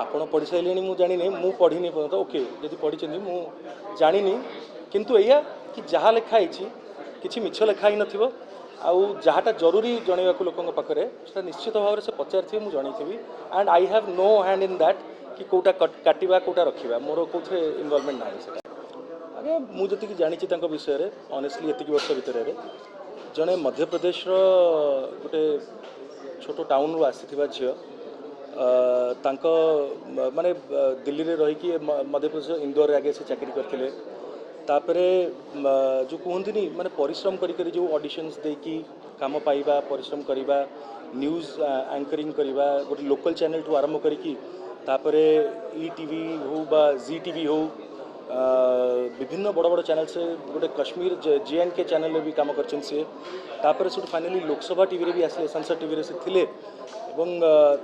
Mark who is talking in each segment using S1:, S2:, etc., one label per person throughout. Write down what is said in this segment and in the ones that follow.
S1: ଆପଣ पढ़ी सारे मुझे जानी मु पढ़ी पर्यटन ओके जब पढ़ी मुझे जानी किंतु एया कि जहाँ लिखाई किसी मिछ लिखाई न जहाँटा जरूरी जनवा लोकों पाखे निश्चित भाव से पचारि मुझे जनईथी and I have no hand in that कि कौटा काटा कौटा रखा मोर कौन इनवॉल्वमेंट ना आगे मुझे जी जानी विषय में ऑनेस्टली एतिक वर्ष भितर जड़े मध्यप्रदेश गोटे छोट टाउन रू आसी झील माने दिल्ली में रही मध्यप्रदेश इंदौर आगे से चाकरी करते तापरे जो कहते माने परिश्रम करी जो ऑडिशंस देकी काम पाइबा परिश्रम करवा न्यूज़ एंकरिंग करवा गोटे लोकल चैनल ठू आरंभ करी तापरे ईटीवी हो बा जी टीवी हो विभिन्न बड़ बड़ चैनल से गोटे कश्मीर JNK चैनल भी काम कर फाइनली लोकसभा टीवी भी आसले संसद टीवी से थिले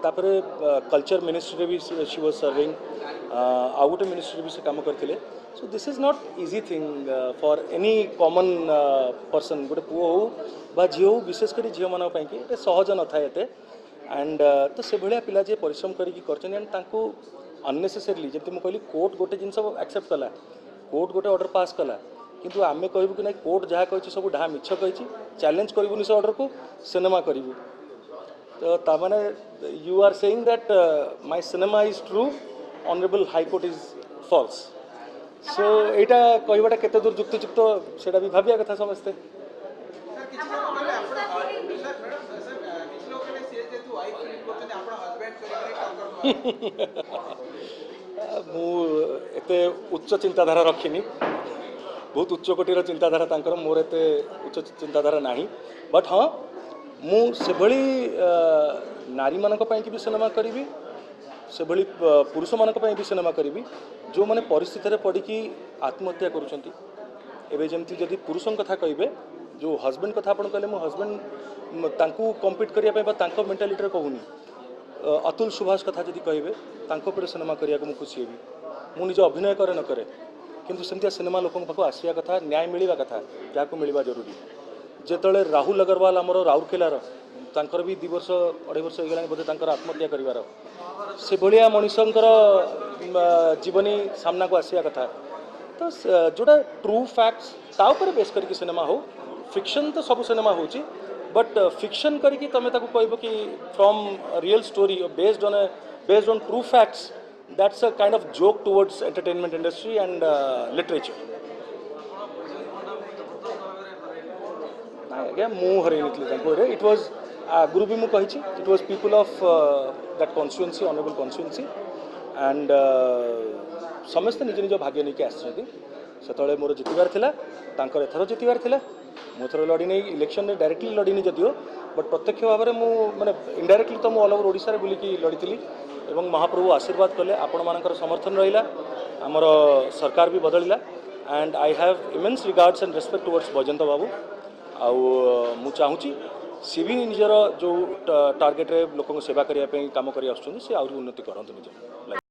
S1: तापरे कल्चर मिनिस्ट्री भी शी वाज सर्विंग आउ गोटे मिनिस्ट्री भी से काम करते so this is not easy thing for any common person गोटे पुओ हो बा झी हो विशेषकर झील मान सहज न था एंड तो से भाया पिला जे परिश्रम करके अननेसेसरीली जब मुझे कहली कोर्ट गोटे जिन एक्सेप्ट कला कोर्ट गोटे ऑर्डर पास कला किंतु आम कहूँ कि ना कोर्ट जहाँ कही सब ढा मिछ कही चैलेंज करूनी से ऑर्डर को सिनेमा करूँ तो ताने you are saying that my cinema is true honourable high court is false so यहाँ कहवाटा केते दूर युक्तियुक्त सेटा भी भाविया कथा समस्ते मुझे उच्च चिंताधारा रखिनी बहुत उच्च कोटीर चिंताधारा तांकर मोर एते उच्च चिंताधारा नाही बट हाँ मुझे नारी मानक पई भी सिनेमा करी से पुरुष मानक पई भी सिनेमा करी जो माने परिस्थिति पड़ी कि आत्महत्या करुछंती एबे जेमती जदि पुरुषों कथा कहिबे जो हस्बैंड कथा आपण कहले मो हस्बैंड तांकू कम्पीट करिया पई बा तांको मेंटालिटी रे कहूनी अतुल सुभाष कथा जदि कहिबे तांको पर सिनेमा करिया को मु खुशी हेबी मु निज अभिनय करे न करे किंतु सेमतिया सिनेमा लोकों पाखु आसिया कथा न्याय मिलवा कथा जाको मिलवा जरूरी जेतले राहुल अग्रवाल आमर राउरकेलार तांकर भी 2 वर्ष 2.5 वर्ष होगा बोधे तांकर आत्महत्या करिवार से भलिया मनुष्यंकर जीवनी सामना को आसिया कथा तो जोटा ट्रू फैक्ट्स ता ऊपर बेस करके सिनेमा हो फिक्शन तो सब सिनेमा होची बट फिक्शन करके तमे ताको कहबो कि from real story based on true facts that's a kind of joke towards entertainment industry and literature आज्ञा मु हरई नी इट वाज गुरु भी मुझे it was people of that constituency honourable constituency and समस्ते निज निज भाग्य नहीं आसते से मोर जितबार थिला तांकर एथर जितबार थिला मो थर लड़ी नहीं इलेक्शन में डायरेक्टली लड़ीनी जदिओ बट प्रत्यक्ष भाव में मुझे इनडायरेक्टली तो मुझे ऑल ओवर ओडिशा रे बुलिकी लड़ी एवं महाप्रभु आशीर्वाद कले आपण मानकर समर्थन रहिला आमर सरकार भी बदलिला and I have immense regards and respect towards Baijayant Babu आउ चाहूँगी सी भी निजर जो टार्गेट रे लोक सेवा करने काम कर उन्नति करते निज